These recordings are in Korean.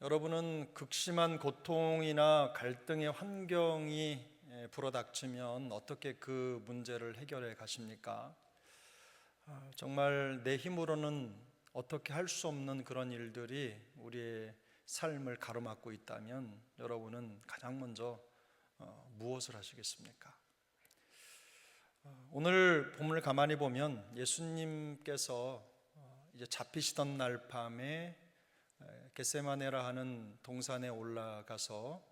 여러분은 극심한 고통이나 갈등의 환경이 불어닥치면 어떻게 그 문제를 해결해 가십니까? 정말 내 힘으로는 어떻게 할 수 없는 그런 일들이 우리의 삶을 가로막고 있다면 여러분은 가장 먼저 무엇을 하시겠습니까? 오늘 본문을 가만히 보면 예수님께서 이제 잡히시던 날 밤에 겟세마네라 하는 동산에 올라가서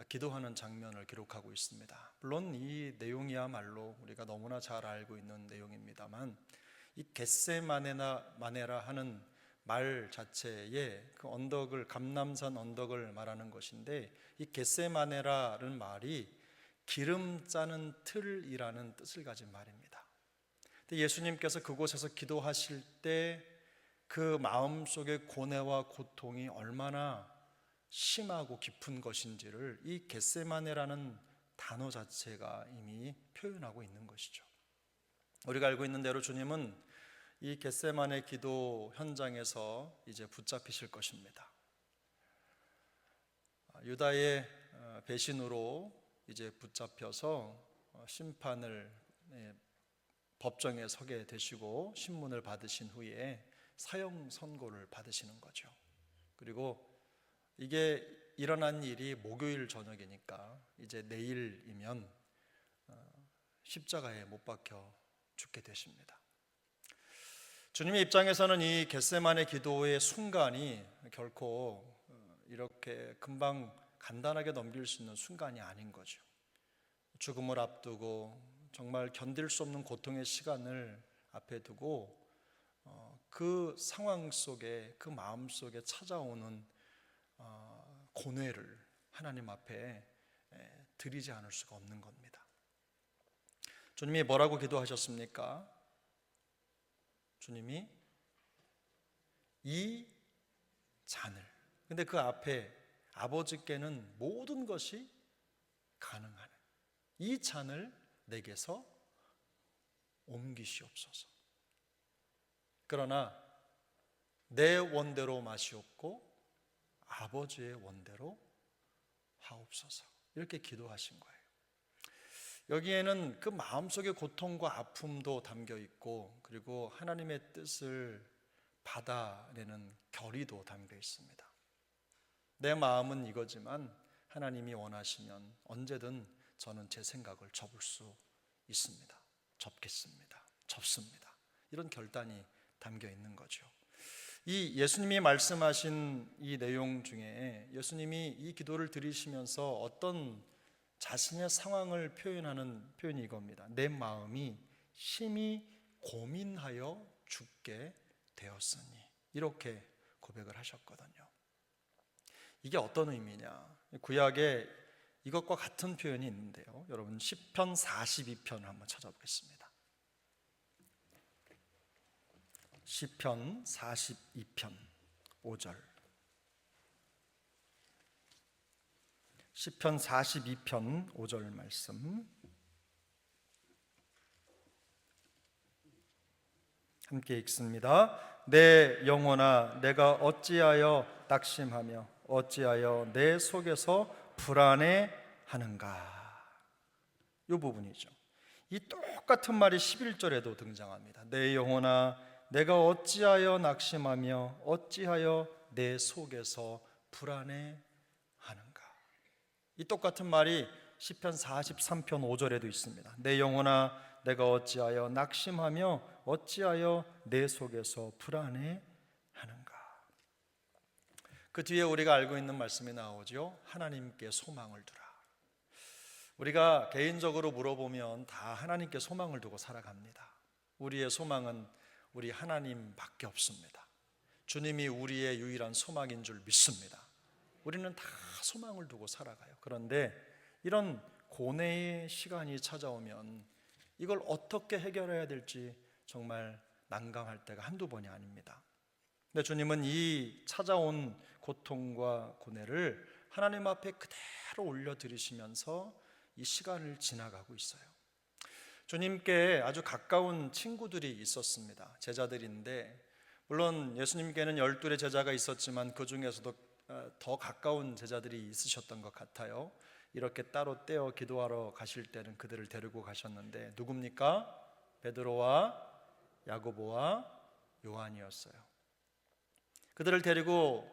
기도하는 장면을 기록하고 있습니다. 물론 이 내용이야말로 우리가 너무나 잘 알고 있는 내용입니다만, 이 겟세마네라 하는 말 자체에 그 언덕을, 감람산 언덕을 말하는 것인데, 이 겟세마네라는 말이 기름 짜는 틀이라는 뜻을 가진 말입니다. 예수님께서 그곳에서 기도하실 때 그 마음속의 고뇌와 고통이 얼마나 심하고 깊은 것인지를 이 겟세마네라는 단어 자체가 이미 표현하고 있는 것이죠. 우리가 알고 있는 대로 주님은 이 겟세마네 기도 현장에서 이제 붙잡히실 것입니다. 유다의 배신으로 이제 붙잡혀서 심판을 법정에 서게 되시고 신문을 받으신 후에 사형 선고를 받으시는 거죠. 그리고 이게 일어난 일이 목요일 저녁이니까 이제 내일이면 십자가에 못 박혀 죽게 되십니다. 주님의 입장에서는 이 겟세마네 기도의 순간이 결코 이렇게 금방 간단하게 넘길 수 있는 순간이 아닌 거죠. 죽음을 앞두고 정말 견딜 수 없는 고통의 시간을 앞에 두고 그 상황 속에, 그 마음 속에 찾아오는 고뇌를 하나님 앞에 드리지 않을 수가 없는 겁니다. 주님이 뭐라고 기도하셨습니까? 주님이 이 잔을, 근데 그 앞에 아버지께는 모든 것이 가능하는 이 잔을 내게서 옮기시옵소서. 그러나 내 원대로 마시옵고 아버지의 원대로 하옵소서. 이렇게 기도하신 거예요. 여기에는 그 마음속의 고통과 아픔도 담겨 있고, 그리고 하나님의 뜻을 받아내는 결의도 담겨 있습니다. 내 마음은 이거지만 하나님이 원하시면 언제든 저는 제 생각을 접을 수 있습니다. 접겠습니다. 접습니다. 이런 결단이 담겨 있는 거죠. 이 예수님이 말씀하신 이 내용 중에 예수님이 이 기도를 드리시면서 어떤 자신의 상황을 표현하는 표현이 이겁니다. 내 마음이 심히 고민하여 죽게 되었으니, 이렇게 고백을 하셨거든요. 이게 어떤 의미냐? 구약에 이것과 같은 표현이 있는데요. 여러분 시편 42편을 한번 찾아보겠습니다. 시편 42편 5절. 시편 42편 5절 말씀 함께 읽습니다. 내 영혼아, 내가 어찌하여 낙심하며 어찌하여 내 속에서 불안해하는가? 이 부분이죠. 이 똑같은 말이 11절에도 등장합니다. 내 영혼아, 내가 어찌하여 낙심하며 어찌하여 내 속에서 불안해하는가? 이 똑같은 말이 시편 43편 5절에도 있습니다. 내 영혼아, 내가 어찌하여 낙심하며 어찌하여 내 속에서 불안해하는가? 그 뒤에 우리가 알고 있는 말씀이 나오죠. 하나님께 소망을 두라. 우리가 개인적으로 물어보면 다 하나님께 소망을 두고 살아갑니다. 우리의 소망은 우리 하나님밖에 없습니다. 주님이 우리의 유일한 소망인 줄 믿습니다. 우리는 다 소망을 두고 살아가요. 그런데 이런 고뇌의 시간이 찾아오면 이걸 어떻게 해결해야 될지 정말 난감할 때가 한두 번이 아닙니다. 근데 주님은 이 찾아온 고통과 고뇌를 하나님 앞에 그대로 올려드리시면서 이 시간을 지나가고 있어요. 주님께 아주 가까운 친구들이 있었습니다. 제자들인데, 물론 예수님께는 12의 제자가 있었지만 그 중에서도 더 가까운 제자들이 있으셨던 것 같아요. 이렇게 따로 떼어 기도하러 가실 때는 그들을 데리고 가셨는데 누굽니까? 베드로와 야고보와 요한이었어요. 그들을 데리고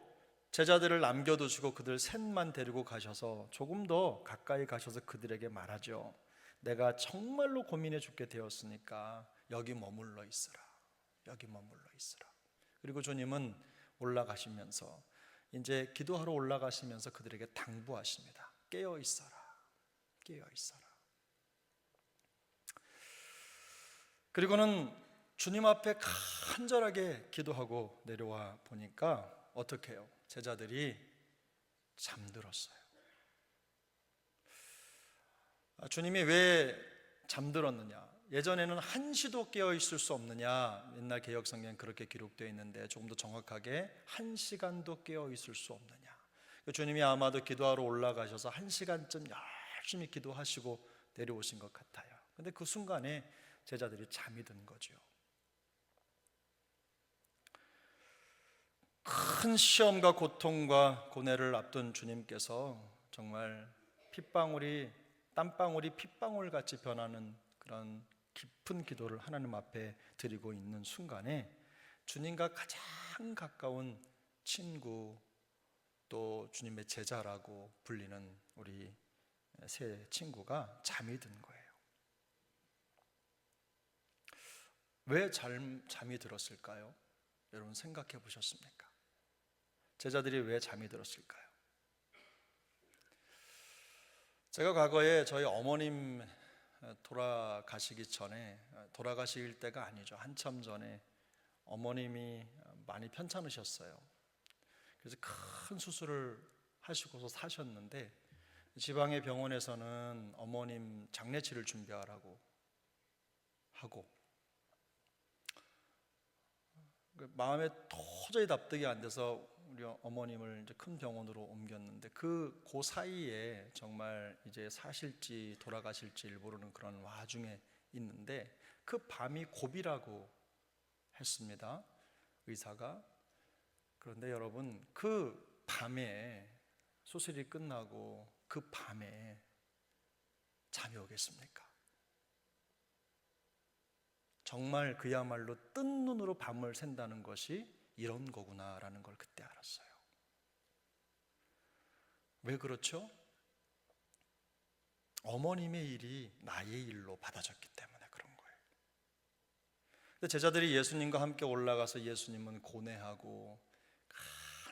제자들을 남겨두시고 그들 셋만 데리고 가셔서 조금 더 가까이 가셔서 그들에게 말하죠. 내가 정말로 고민해 죽게 되었으니까 여기 머물러 있으라. 여기 머물러 있으라. 그리고 주님은 올라가시면서 이제 기도하러 올라가시면서 그들에게 당부하십니다. 깨어 있어라. 깨어 있어라. 그리고는 주님 앞에 간절하게 기도하고 내려와 보니까 어떻게 해요? 제자들이 잠들었어요. 주님이 왜 잠들었느냐? 예전에는 한시도 깨어 있을 수 없느냐? 옛날 개역 성경에 그렇게 기록되어 있는데 조금 더 정확하게 1시간도 깨어 있을 수 없느냐? 주님이 아마도 기도하러 올라가셔서 1시간쯤 열심히 기도하시고 내려오신 것 같아요. 근데 그 순간에 제자들이 잠이 든 거죠. 큰 시험과 고통과 고뇌를 앞둔 주님께서 정말 땀방울이 핏방울 같이 변하는 그런 깊은 기도를 하나님 앞에 드리고 있는 순간에 주님과 가장 가까운 친구 또 주님의 제자라고 불리는 우리 세 친구가 잠이 든 거예요. 왜 잠이 들었을까요? 여러분 생각해 보셨습니까? 제자들이 왜 잠이 들었을까요? 제가 과거에 저희 어머님 돌아가시기 전에, 돌아가실 때가 아니죠. 한참 전에 어머님이 많이 편찮으셨어요. 그래서 큰 수술을 하시고서 사셨는데 지방의 병원에서는 어머님 장례치를 준비하라고 하고 마음에 도저히 납득이 안 돼서 우리 어머님을 이제 큰 병원으로 옮겼는데 그 사이에 정말 이제 사실지 돌아가실지 모르는 그런 와중에 있는데 그 밤이 고비라고 했습니다. 의사가. 그런데 여러분 그 밤에 수술이 끝나고 그 밤에 잠이 오겠습니까? 정말 그야말로 뜬 눈으로 밤을 샌다는 것이 이런 거구나라는 걸 그때 알았어요. 왜 그렇죠? 어머님의 일이 나의 일로 받아졌기 때문에 그런 거예요. 제자들이 예수님과 함께 올라가서 예수님은 고뇌하고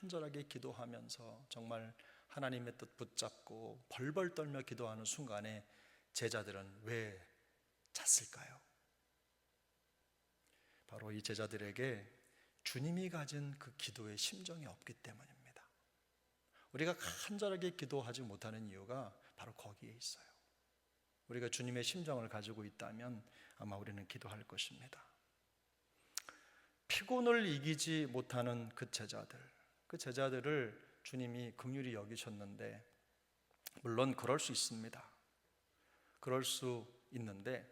간절하게 기도하면서 정말 하나님의 뜻 붙잡고 벌벌 떨며 기도하는 순간에 제자들은 왜 잤을까요? 바로 이 제자들에게 주님이 가진 그 기도의 심정이 없기 때문입니다. 우리가 간절하게 기도하지 못하는 이유가 바로 거기에 있어요. 우리가 주님의 심정을 가지고 있다면 아마 우리는 기도할 것입니다. 피곤을 이기지 못하는 그 제자들을 주님이 긍휼히 여기셨는데 물론 그럴 수 있습니다. 그럴 수 있는데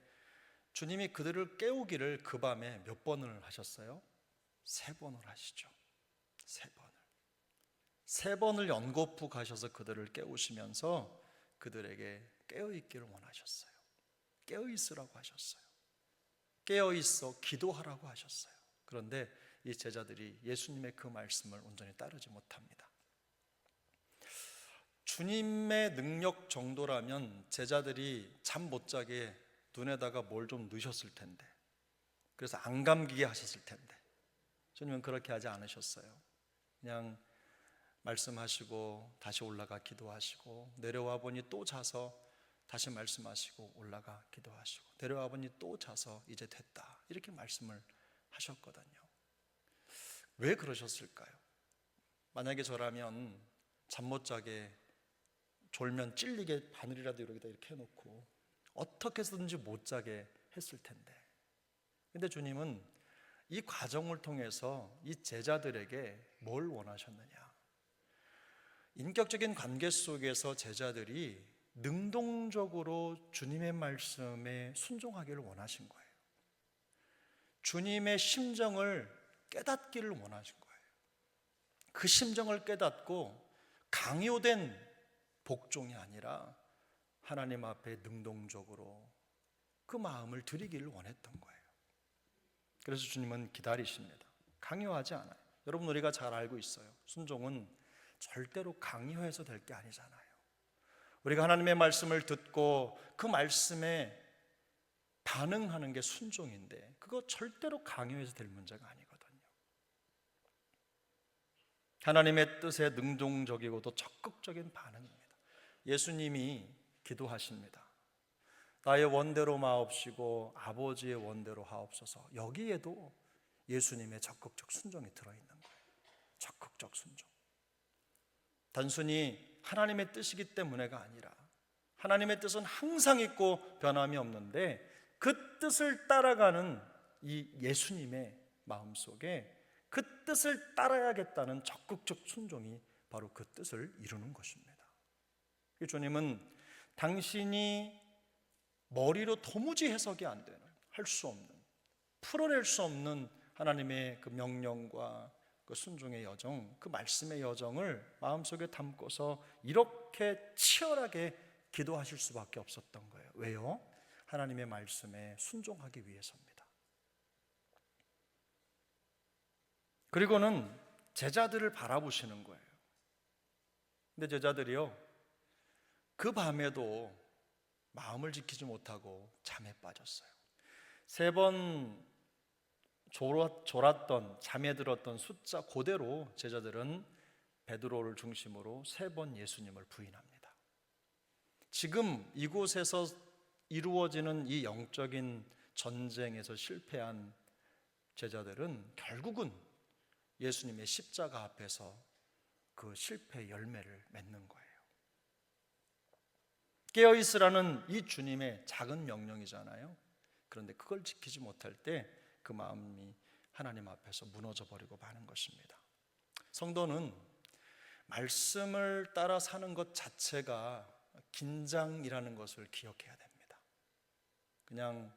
주님이 그들을 깨우기를 그 밤에 몇 번을 하셨어요? 3번을 하시죠. 3번을. 3번을 연거푸 가셔서 그들을 깨우시면서 그들에게 깨어있기를 원하셨어요. 깨어있으라고 하셨어요. 깨어있어 기도하라고 하셨어요. 그런데 이 제자들이 예수님의 그 말씀을 온전히 따르지 못합니다. 주님의 능력 정도라면 제자들이 잠 못 자게 눈에다가 뭘 좀 넣으셨을 텐데, 그래서 안 감기게 하셨을 텐데 주님은 그렇게 하지 않으셨어요. 그냥 말씀하시고 다시 올라가 기도하시고 내려와 보니 또 자서 다시 말씀하시고 올라가 기도하시고 내려와 보니 또 자서 이제 됐다 이렇게 말씀을 하셨거든요. 왜 그러셨을까요? 만약에 저라면 잠 못 자게 졸면 찔리게 바늘이라도 여기다 이렇게 해놓고 어떻게 해서든지 못 자게 했을 텐데, 근데 주님은 이 과정을 통해서 이 제자들에게 뭘 원하셨느냐? 인격적인 관계 속에서 제자들이 능동적으로 주님의 말씀에 순종하기를 원하신 거예요. 주님의 심정을 깨닫기를 원하신 거예요. 그 심정을 깨닫고 강요된 복종이 아니라 하나님 앞에 능동적으로 그 마음을 드리기를 원했던 거예요. 그래서 주님은 기다리십니다. 강요하지 않아요. 여러분, 우리가 잘 알고 있어요. 순종은 절대로 강요해서 될 게 아니잖아요. 우리가 하나님의 말씀을 듣고 그 말씀에 반응하는 게 순종인데, 그거 절대로 강요해서 될 문제가 아니거든요. 하나님의 뜻에 능동적이고도 적극적인 반응입니다. 예수님이 기도하십니다. 나의 원대로 마옵시고 아버지의 원대로 하옵소서. 여기에도 예수님의 적극적 순종이 들어있는 거예요. 적극적 순종. 단순히 하나님의 뜻이기 때문에가 아니라, 하나님의 뜻은 항상 있고 변함이 없는데 그 뜻을 따라가는 이 예수님의 마음속에 그 뜻을 따라야겠다는 적극적 순종이 바로 그 뜻을 이루는 것입니다. 주님은 당신이 머리로 도무지 해석이 안 되는, 할 수 없는, 풀어낼 수 없는 하나님의 그 명령과 그 순종의 여정, 그 말씀의 여정을 마음속에 담고서 이렇게 치열하게 기도하실 수밖에 없었던 거예요. 왜요? 하나님의 말씀에 순종하기 위해서입니다. 그리고는 제자들을 바라보시는 거예요. 근데 제자들이요, 그 밤에도 마음을 지키지 못하고 잠에 빠졌어요. 3번 졸았던, 잠에 들었던 숫자 그대로 제자들은 베드로를 중심으로 3번 예수님을 부인합니다. 지금 이곳에서 이루어지는 이 영적인 전쟁에서 실패한 제자들은 결국은 예수님의 십자가 앞에서 그 실패의 열매를 맺는 거예요. 깨어있으라는 이 주님의 작은 명령이잖아요. 그런데 그걸 지키지 못할 때 그 마음이 하나님 앞에서 무너져 버리고 마는 것입니다. 성도는 말씀을 따라 사는 것 자체가 긴장이라는 것을 기억해야 됩니다. 그냥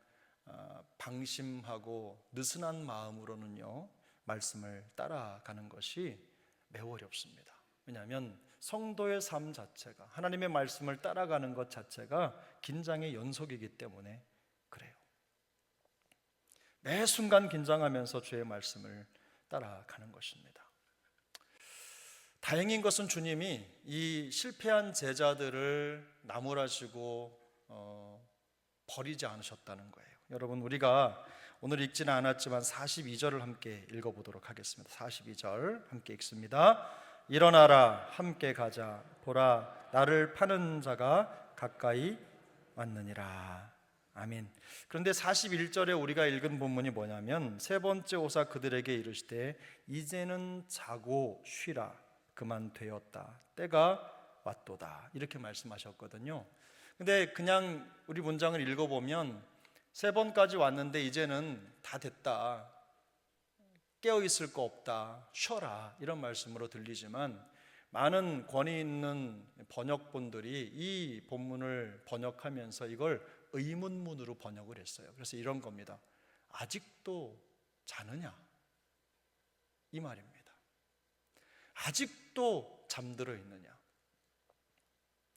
방심하고 느슨한 마음으로는요, 말씀을 따라가는 것이 매우 어렵습니다. 왜냐하면 성도의 삶 자체가, 하나님의 말씀을 따라가는 것 자체가 긴장의 연속이기 때문에 그래요. 매 순간 긴장하면서 주의 말씀을 따라가는 것입니다. 다행인 것은 주님이 이 실패한 제자들을 나무라시고 버리지 않으셨다는 거예요. 여러분, 우리가 오늘 읽지는 않았지만 42절을 함께 읽어보도록 하겠습니다. 42절 함께 읽습니다. 일어나라, 함께 가자. 보라, 나를 파는 자가 가까이 왔느니라. 아멘. 그런데 41절에 우리가 읽은 본문이 뭐냐면, 3번째 오사 그들에게 이르시되 이제는 자고 쉬라. 그만 되었다. 때가 왔도다. 이렇게 말씀하셨거든요. 근데 그냥 우리 문장을 읽어보면 3번까지 왔는데 이제는 다 됐다, 깨어있을 거 없다, 쉬어라, 이런 말씀으로 들리지만 많은 권위 있는 번역본들이 이 본문을 번역하면서 이걸 의문문으로 번역을 했어요. 그래서 이런 겁니다. 아직도 자느냐? 이 말입니다. 아직도 잠들어 있느냐?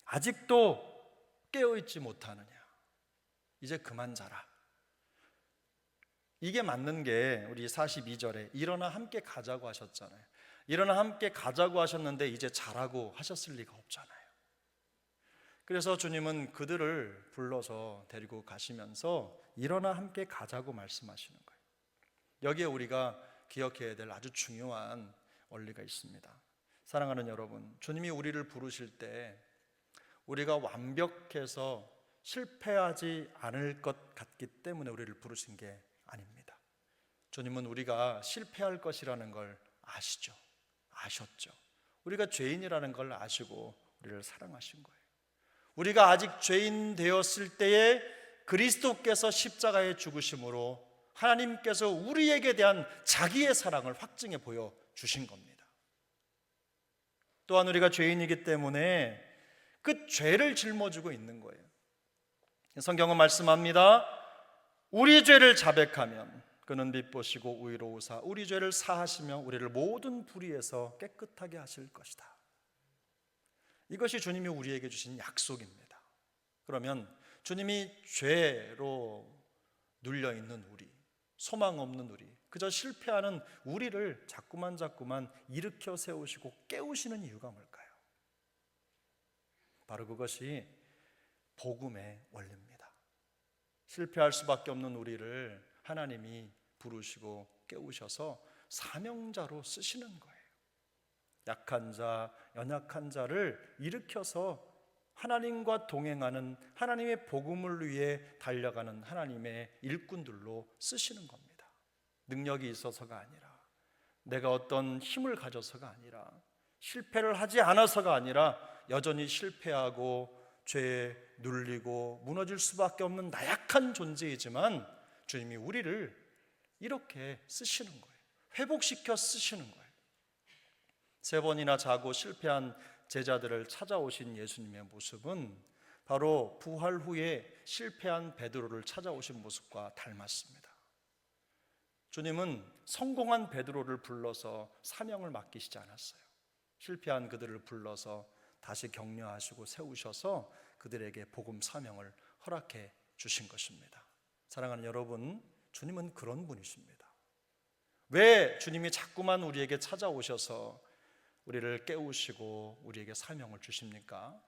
아직도 깨어있지 못하느냐? 이제 그만 자라. 이게 맞는 게 우리 42절에 일어나 함께 가자고 하셨잖아요. 일어나 함께 가자고 하셨는데 이제 자라고 하셨을 리가 없잖아요. 그래서 주님은 그들을 불러서 데리고 가시면서 일어나 함께 가자고 말씀하시는 거예요. 여기에 우리가 기억해야 될 아주 중요한 원리가 있습니다. 사랑하는 여러분, 주님이 우리를 부르실 때 우리가 완벽해서 실패하지 않을 것 같기 때문에 우리를 부르신 게 아닙니다. 주님은 우리가 실패할 것이라는 걸 아시죠? 아셨죠? 우리가 죄인이라는 걸 아시고 우리를 사랑하신 거예요. 우리가 아직 죄인 되었을 때에 그리스도께서 십자가에 죽으심으로 하나님께서 우리에게 대한 자기의 사랑을 확증해 보여주신 겁니다. 또한 우리가 죄인이기 때문에 그 죄를 짊어지고 있는 거예요. 성경은 말씀합니다. 우리 죄를 자백하면 그는 빛 보시고 의로우사 우리 죄를 사하시며 우리를 모든 불의에서 깨끗하게 하실 것이다. 이것이 주님이 우리에게 주신 약속입니다. 그러면 주님이 죄로 눌려있는 우리, 소망 없는 우리, 그저 실패하는 우리를 자꾸만 일으켜 세우시고 깨우시는 이유가 뭘까요? 바로 그것이 복음의 원리입니다. 실패할 수밖에 없는 우리를 하나님이 부르시고 깨우셔서 사명자로 쓰시는 거예요. 약한 자, 연약한 자를 일으켜서 하나님과 동행하는, 하나님의 복음을 위해 달려가는 하나님의 일꾼들로 쓰시는 겁니다. 능력이 있어서가 아니라, 내가 어떤 힘을 가져서가 아니라, 실패를 하지 않아서가 아니라 여전히 실패하고 죄에 눌리고 무너질 수밖에 없는 나약한 존재이지만 주님이 우리를 이렇게 쓰시는 거예요. 회복시켜 쓰시는 거예요. 3번이나 자고 실패한 제자들을 찾아오신 예수님의 모습은 바로 부활 후에 실패한 베드로를 찾아오신 모습과 닮았습니다. 주님은 성공한 베드로를 불러서 사명을 맡기시지 않았어요. 실패한 그들을 불러서 다시 격려하시고 세우셔서 그들에게 복음 사명을 허락해 주신 것입니다. 사랑하는 여러분, 주님은 그런 분이십니다. 왜 주님이 자꾸만 우리에게 찾아오셔서 우리를 깨우시고 우리에게 사명을 주십니까?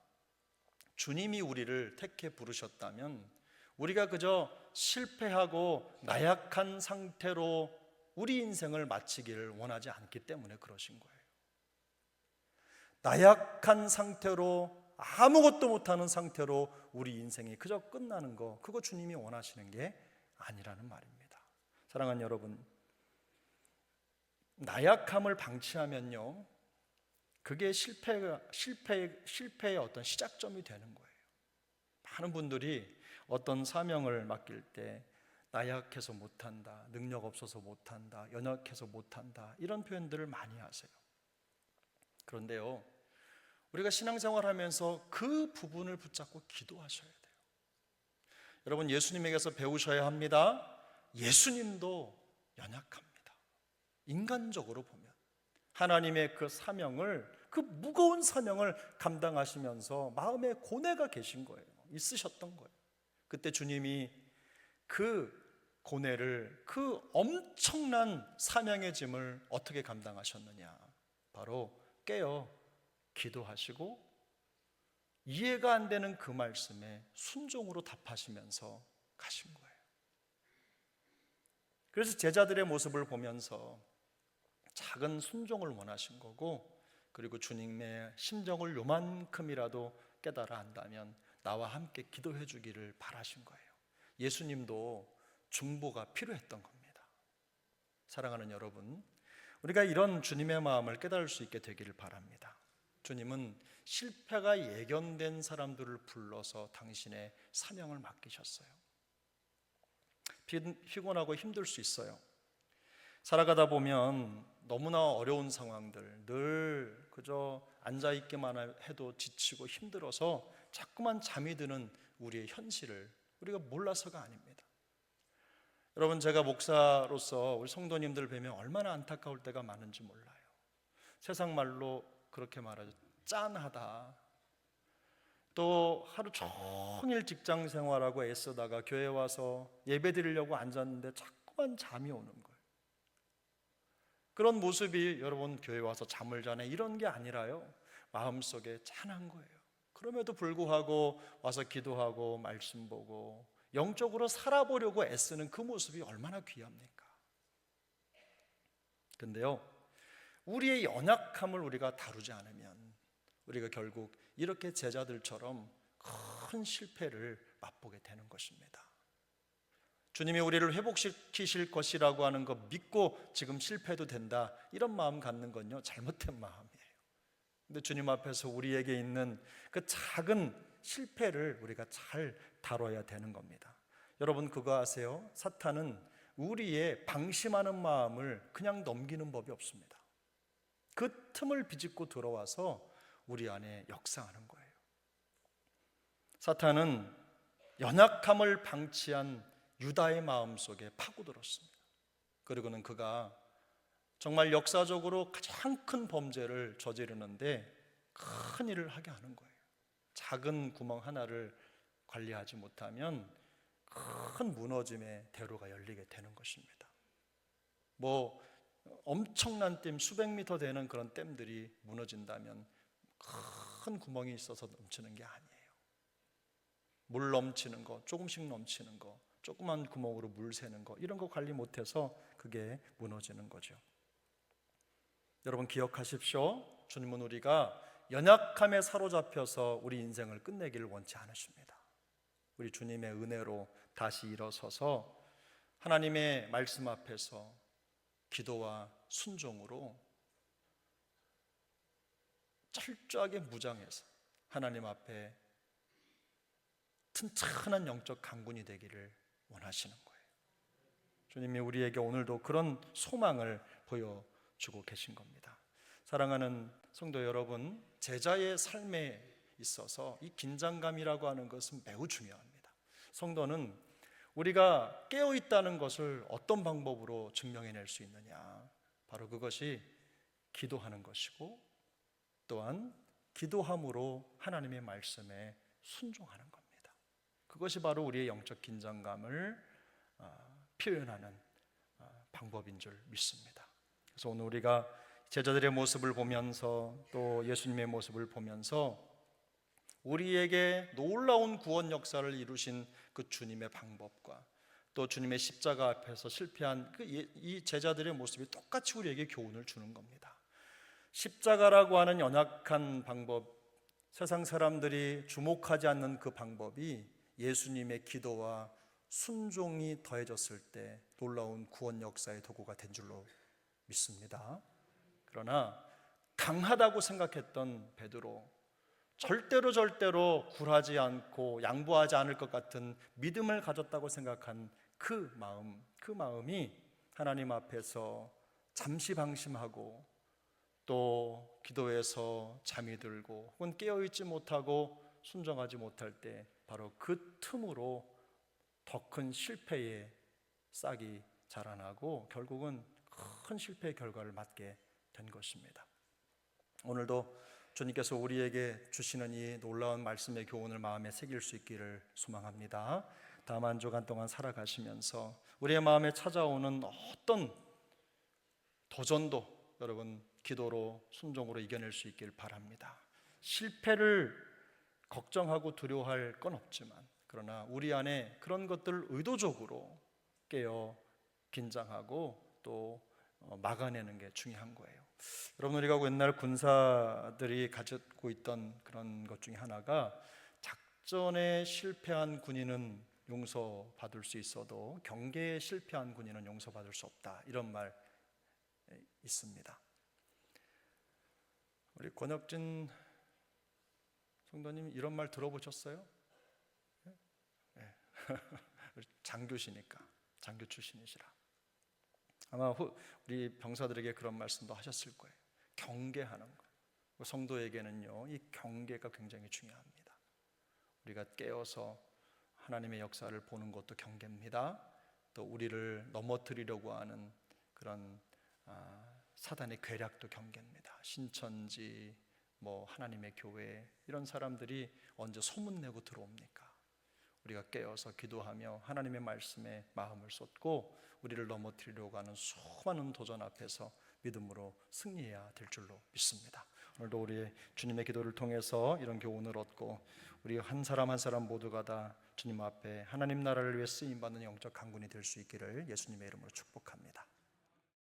주님이 우리를 택해 부르셨다면 우리가 그저 실패하고 나약한 상태로 우리 인생을 마치기를 원하지 않기 때문에 그러신 거예요. 나약한 상태로, 아무것도 못하는 상태로 우리 인생이 그저 끝나는 거, 그거 주님이 원하시는 게 아니라는 말입니다. 사랑하는 여러분, 나약함을 방치하면요, 그게 실패의 어떤 시작점이 되는 거예요. 많은 분들이 어떤 사명을 맡길 때 나약해서 못한다, 능력 없어서 못한다, 연약해서 못한다, 이런 표현들을 많이 하세요. 그런데요, 우리가 신앙생활하면서 그 부분을 붙잡고 기도하셔야 돼요. 여러분, 예수님에게서 배우셔야 합니다. 예수님도 연약합니다. 인간적으로 보면 하나님의 그 사명을, 그 무거운 사명을 감당하시면서 마음에 고뇌가 계신 거예요. 있으셨던 거예요. 그때 주님이 그 고뇌를, 그 엄청난 사명의 짐을 어떻게 감당하셨느냐? 바로 깨어 기도하시고 이해가 안 되는 그 말씀에 순종으로 답하시면서 가신 거예요. 그래서 제자들의 모습을 보면서 작은 순종을 원하신 거고, 그리고 주님의 심정을 요만큼이라도 깨달아 한다면 나와 함께 기도해 주기를 바라신 거예요. 예수님도 중보가 필요했던 겁니다. 사랑하는 여러분, 우리가 이런 주님의 마음을 깨달을 수 있게 되기를 바랍니다. 주님은 실패가 예견된 사람들을 불러서 당신의 사명을 맡기셨어요. 피곤하고 힘들 수 있어요. 살아가다 보면 너무나 어려운 상황들, 늘 그저 앉아있기만 해도 지치고 힘들어서 자꾸만 잠이 드는 우리의 현실을 우리가 몰라서가 아닙니다. 여러분, 제가 목사로서 우리 성도님들 뵈면 얼마나 안타까울 때가 많은지 몰라요. 세상 말로 그렇게 말하죠. 짠하다. 또 하루 종일 직장 생활하고 애쓰다가 교회 와서 예배 드리려고 앉았는데 자꾸만 잠이 오는 거예요. 그런 모습이 여러분 교회 와서 잠을 자네 이런 게 아니라요, 마음속에 짠한 거예요. 그럼에도 불구하고 와서 기도하고 말씀 보고 영적으로 살아보려고 애쓰는 그 모습이 얼마나 귀합니까? 근데요, 우리의 연약함을 우리가 다루지 않으면 우리가 결국 이렇게 제자들처럼 큰 실패를 맛보게 되는 것입니다. 주님이 우리를 회복시키실 것이라고 하는 거 믿고 지금 실패해도 된다, 이런 마음 갖는 건요, 잘못된 마음이에요. 근데 주님 앞에서 우리에게 있는 그 작은 실패를 우리가 잘 다뤄야 되는 겁니다. 여러분, 그거 아세요? 사탄은 우리의 방심하는 마음을 그냥 넘기는 법이 없습니다. 그 틈을 비집고 들어와서 우리 안에 역사하는 거예요. 사탄은 연약함을 방치한 유다의 마음 속에 파고들었습니다. 그리고는 그가 정말 역사적으로 가장 큰 범죄를 저지르는데 큰 일을 하게 하는 거예요. 작은 구멍 하나를 관리하지 못하면 큰 무너짐의 대로가 열리게 되는 것입니다. 뭐 엄청난 댐, 수백 미터 되는 그런 댐들이 무너진다면 큰 구멍이 있어서 넘치는 게 아니에요. 물 넘치는 거, 조금씩 넘치는 거, 조그만 구멍으로 물 새는 거, 이런 거 관리 못해서 그게 무너지는 거죠. 여러분 기억하십시오. 주님은 우리가 연약함에 사로잡혀서 우리 인생을 끝내기를 원치 않으십니다. 우리 주님의 은혜로 다시 일어서서 하나님의 말씀 앞에서 기도와 순종으로 철저하게 무장해서 하나님 앞에 튼튼한 영적 강군이 되기를 원하시는 거예요. 주님이 우리에게 오늘도 그런 소망을 보여주고 계신 겁니다. 사랑하는 성도 여러분, 제자의 삶에 있어서 이 긴장감이라고 하는 것은 매우 중요합니다. 성도는 우리가 깨어있다는 것을 어떤 방법으로 증명해낼 수 있느냐, 바로 그것이 기도하는 것이고 또한 기도함으로 하나님의 말씀에 순종하는 겁니다. 그것이 바로 우리의 영적 긴장감을 표현하는 방법인 줄 믿습니다. 그래서 오늘 우리가 제자들의 모습을 보면서 또 예수님의 모습을 보면서 우리에게 놀라운 구원 역사를 이루신 그 주님의 방법과 또 주님의 십자가 앞에서 실패한 이 제자들의 모습이 똑같이 우리에게 교훈을 주는 겁니다. 십자가라고 하는 연약한 방법, 세상 사람들이 주목하지 않는 그 방법이 예수님의 기도와 순종이 더해졌을 때 놀라운 구원 역사의 도구가 된 줄로 믿습니다. 그러나 강하다고 생각했던 베드로, 절대로 굴하지 않고 양보하지 않을 것 같은 믿음을 가졌다고 생각한 그 마음이 하나님 앞에서 잠시 방심하고 또 기도에서 잠이 들고 혹은 깨어있지 못하고 순종하지 못할 때 바로 그 틈으로 더 큰 실패의 싹이 자라나고 결국은 큰 실패의 결과를 맞게 된 것입니다. 오늘도 주님께서 우리에게 주시는 이 놀라운 말씀의 교훈을 마음에 새길 수 있기를 소망합니다. 다음 한 주간 동안 살아가시면서 우리의 마음에 찾아오는 어떤 도전도 여러분 기도로 순종으로 이겨낼 수 있길 바랍니다. 실패를 걱정하고 두려워할 건 없지만 그러나 우리 안에 그런 것들을 의도적으로 깨어 긴장하고 또 막아내는 게 중요한 거예요. 여러분 우리가 옛날 군사들이 가지고 있던 그런 것 중에 하나가 작전에 실패한 군인은 용서받을 수 있어도 경계에 실패한 군인은 용서받을 수 없다, 이런 말 있습니다. 우리 권혁진 성도님 이런 말 들어보셨어요? 네. 장교시니까, 장교 출신이시라 아마 우리 병사들에게 그런 말씀도 하셨을 거예요. 경계하는 거. 성도에게는요, 이 경계가 굉장히 중요합니다. 우리가 깨어서 하나님의 역사를 보는 것도 경계입니다. 또 우리를 넘어뜨리려고 하는 그런 사단의 괴략도 경계입니다. 신천지, 하나님의 교회, 이런 사람들이 언제 소문내고 들어옵니까? 우리가 깨어서 기도하며 하나님의 말씀에 마음을 쏟고 우리를 넘어뜨리려고 하는 수많은 도전 앞에서 믿음으로 승리해야 될 줄로 믿습니다. 오늘도 우리 주님의 기도를 통해서 이런 교훈을 얻고 우리 한 사람 한 사람 모두가 다 주님 앞에 하나님 나라를 위해 쓰임받는 영적 강군이 될 수 있기를 예수님의 이름으로 축복합니다.